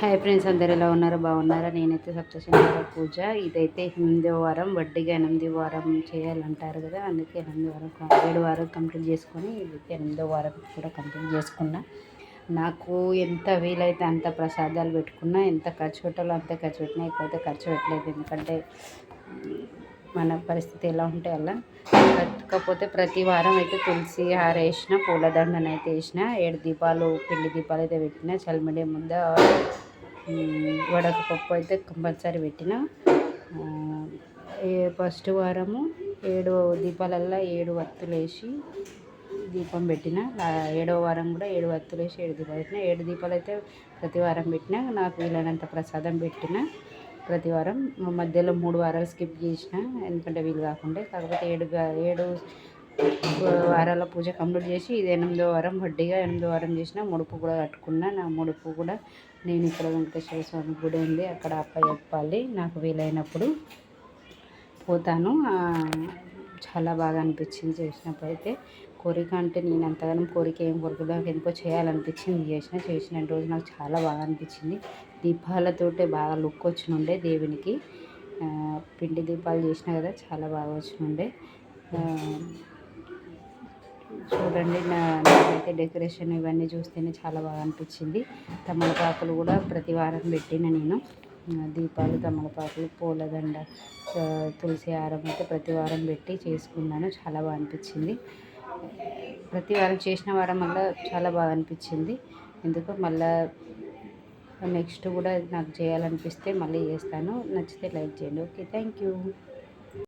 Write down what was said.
Hi friends, అందరు ఎలా ఉన్నారు? బాగున్నారా? నేనైతే సప్తశనివార పూజ ఇదైతే 8వ వారం, వడ్డీగా 8వ వారం చేయాలంటారు కదా, అందుకే 8వ వారం 7 వారం కంప్లీట్ చేసుకొని ఇదైతే 8వ వారం కూడా కంప్లీట్ చేసుకున్నా. నాకు ఎంత వీలైతే అంత ప్రసాదాలు పెట్టుకున్నా, ఎంత ఖర్చు పెట్టాలో అంత ఖర్చు పెట్టినా, ఎక్కువైతే ఖర్చు పెట్టలేదు. ఎందుకంటే మన పరిస్థితి ఎలా ఉంటే అలా. కాకపోతే ప్రతి వారం అయితే తులసి హార వేసిన, పూలదండన అయితే వేసిన, 7 దీపాలు పిండి దీపాలు అయితే పెట్టిన, చల్మిడి ముంద వడకు పప్పు అయితే కంపల్సరీ పెట్టిన. ఫస్ట్ వారము 7 దీపాలల్లో 7 వత్తులు వేసి దీపం పెట్టిన. 7వ వారం కూడా 7 వత్తులు వేసి 7 దీపాలు పెట్టిన. 7 దీపాలు అయితే ప్రతి వారం పెట్టిన. నాకు వీలైనంత ప్రసాదం పెట్టిన. ప్రతి వారం మధ్యలో 3 వారాలు స్కిప్ చేసిన, ఎందుకంటే వీలు కాకుండా. కాకపోతే 7 వారాల పూజ కంప్లీట్ చేసి ఇది 8వ వారం, వడ్డీగా 8వ వారం చేసిన. ముడుపు కూడా కట్టుకున్నా. నా ముడుపు కూడా నేను ఇక్కడ వెంకటేశ్వర స్వామి గుడి ఉంది, అక్కడ చెప్పాలి. నాకు వీలైనప్పుడు పోతాను. చాలా బాగా అనిపించింది చేసినప్పుడు అయితే. కోరిక అంటే నేను అంతగానం కోరిక ఏం కోరిక, నాకు ఎందుకో చేయాలనిపించింది, చేసిన రోజు నాకు చాలా బాగా అనిపించింది. దీపాలతోటే బాగా లుక్ వచ్చినుండే దేవునికి. పిండి దీపాలు చేసిన కదా, చాలా బాగా వచ్చినుండే. చూడండి, నాకైతే డెకరేషన్ ఇవన్నీ చూస్తేనే చాలా బాగా అనిపించింది. తమలపాకులు కూడా ప్రతి వారం పెట్టిన నేను. దీపాలు, తమలపాకులు, పూలదండ, తులసి హారం అయితే ప్రతి వారం పెట్టి చేసుకున్నాను. చాలా బాగా అనిపించింది. ప్రతి వారం చేసిన వారం వల్ల చాలా బాగా అనిపించింది. ఎందుకో మళ్ళీ నెక్స్ట్ కూడా నాకు చేయాలనిపిస్తే మళ్ళీ చేస్తాను. నచ్చితే లైక్ చేయండి. Okay, thank you.